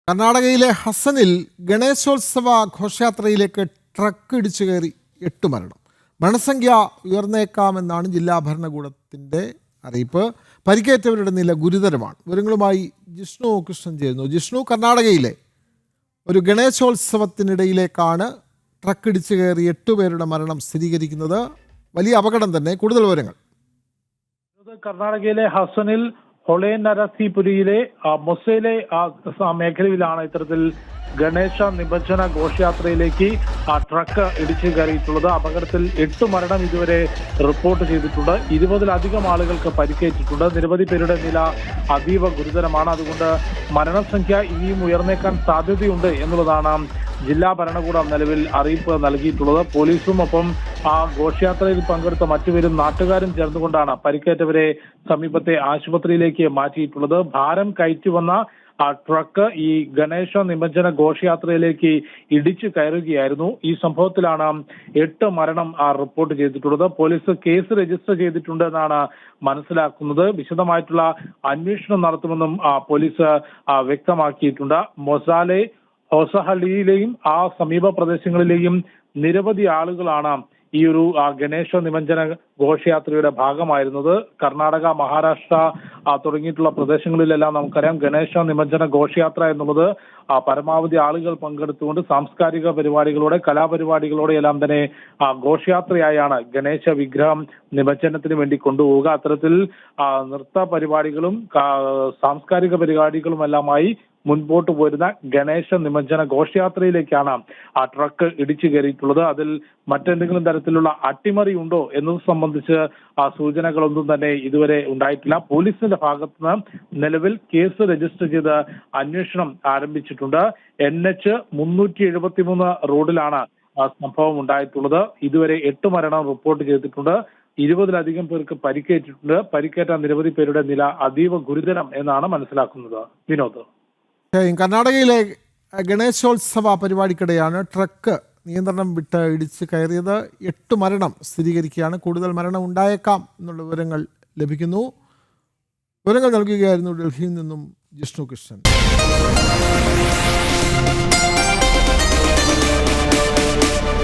കർണാടകയിലെ ഹസനിൽ ഗണേശോത്സവ ഘോഷയാത്രയിലേക്ക് ട്രക്ക് ഇടിച്ചു കയറി 8 മരണം. മരണസംഖ്യ ഉയർന്നേക്കാമെന്നാണ് ജില്ലാ ഭരണകൂടത്തിൻ്റെ അറിയിപ്പ്. പരിക്കേറ്റവരുടെ നില ഗുരുതരമാണ്. വിവരങ്ങളുമായി ജിഷ്ണു കൃഷ്ണൻ ചേരുന്നു. ജിഷ്ണു, കർണാടകയിലെ ഒരു ഗണേശോത്സവത്തിനിടയിലേക്കാണ് ട്രക്ക് ഇടിച്ചു കയറി 8 പേരുടെ മരണം സ്ഥിരീകരിക്കുന്നത്. വലിയ അപകടം തന്നെ. കൂടുതൽ വിവരങ്ങൾ. കർണാടകയിലെ ഹസനിൽ ഹൊളേ നരസിപുരിയിലെ മൊസേലെ മേഖലയിലാണ് ഇത്തരത്തിൽ ഗണേശ നിമജ്ജന ഘോഷയാത്രയിലേക്ക് ട്രക്ക് ഇടിച്ചു കയറിയിട്ടുള്ളത്. അപകടത്തിൽ 8 മരണം ഇതുവരെ റിപ്പോർട്ട് ചെയ്തിട്ടുണ്ട്. 20-ലധികം ആളുകൾക്ക് പരിക്കേറ്റിട്ടുണ്ട്. നിരവധി പേരുടെ നില അതീവ ഗുരുതരമാണ്. അതുകൊണ്ട് മരണസംഖ്യ ഇനിയും ഉയർന്നേക്കാൻ സാധ്യതയുണ്ട് എന്നുള്ളതാണ് ജില്ലാ ഭരണകൂടം നിലവിൽ അറിയിപ്പ് നൽകിയിട്ടുള്ളത്. പോലീസും ഒപ്പം ഘോഷയാത്രയിൽ പങ്കെടുത്ത മറ്റുപേരും നാട്ടുകാരും ചേർന്നുകൊണ്ടാണ് പരിക്കേറ്റവരെ സമീപത്തെ ആശുപത്രിയിലേക്ക് മാറ്റിയിട്ടുള്ളത്. ഭാരം കയറ്റി വന്ന ട്രക്ക് ഈ ഗണേശ നിമജ്ജന ഘോഷയാത്രയിലേക്ക് ഇടിച്ചു കയറുകയായിരുന്നു. ഈ സംഭവത്തിലാണ് 8 മരണം റിപ്പോർട്ട് ചെയ്തിട്ടുള്ളത്. പോലീസ് കേസ് രജിസ്റ്റർ ചെയ്തിട്ടുണ്ടെന്നാണ് മനസ്സിലാക്കുന്നത്. വിശദമായിട്ടുള്ള അന്വേഷണം നടത്തുമെന്നും പോലീസ് വ്യക്തമാക്കിയിട്ടുണ്ട്. മൊസാലെ ഹോസഹള്ളിയിലെയും സമീപ പ്രദേശങ്ങളിലെയും നിരവധി ആളുകളാണ് ഈ ഒരു ഗണേശ നിമജ്ജന ഘോഷയാത്രയുടെ ഭാഗമായിരുന്നത്. കർണാടക, മഹാരാഷ്ട്ര തുടങ്ങിയിട്ടുള്ള പ്രദേശങ്ങളിലെല്ലാം നമുക്കറിയാം ഗണേശ നിമജ്ജന ഘോഷയാത്ര എന്നുള്ളത് പരമാവധി ആളുകൾ പങ്കെടുത്തുകൊണ്ട് സാംസ്കാരിക പരിപാടികളോടെ, കലാപരിപാടികളോടെ എല്ലാം തന്നെ ഘോഷയാത്രയായാണ് ഗണേശ വിഗ്രഹം നിമജ്ജനത്തിന് വേണ്ടി കൊണ്ടുപോവുക. അത്തരത്തിൽ നൃത്ത പരിപാടികളും സാംസ്കാരിക പരിപാടികളും എല്ലാമായി മുൻപോട്ട് പോരുന്ന ഗണേശ നിമജ്ജന ഘോഷയാത്രയിലേക്കാണ് ട്രക്ക് ഇടിച്ചു കയറിയിട്ടുള്ളത്. അതിൽ മറ്റെന്തെങ്കിലും തരത്തിലുള്ള അട്ടിമറി ഉണ്ടോ എന്നത് സംബന്ധിച്ച് സൂചനകളൊന്നും തന്നെ ഇതുവരെ ഉണ്ടായിട്ടില്ല. പോലീസിന്റെ ഭാഗത്തുനിന്ന് നിലവിൽ കേസ് രജിസ്റ്റർ ചെയ്ത് അന്വേഷണം ആരംഭിച്ചിട്ടുണ്ട്. NH 373 റോഡിലാണ് സംഭവം ഉണ്ടായിട്ടുള്ളത്. ഇതുവരെ 8 മരണം റിപ്പോർട്ട് ചെയ്തിട്ടുണ്ട്. 20-ലധികം പേർക്ക് പരിക്കേറ്റിട്ടുണ്ട്. പരിക്കേറ്റ നിരവധി പേരുടെ നില അതീവ ഗുരുതരം എന്നാണ് മനസ്സിലാക്കുന്നത്. വിനോദ്, കർണാടകയിലെ ഗണേശോത്സവ പരിപാടിക്കിടെയാണ് ട്രക്ക് നിയന്ത്രണം വിട്ട് ഇടിച്ച് കയറിയത്. 8 മരണം സ്ഥിരീകരിക്കുകയാണ്. കൂടുതൽ മരണം ഉണ്ടായേക്കാം എന്നുള്ള വിവരങ്ങൾ ലഭിക്കുന്നു. വിവരങ്ങൾ നൽകുകയായിരുന്നു ഡൽഹിയിൽ നിന്നും ജിഷ്ണു കൃഷ്ണൻ.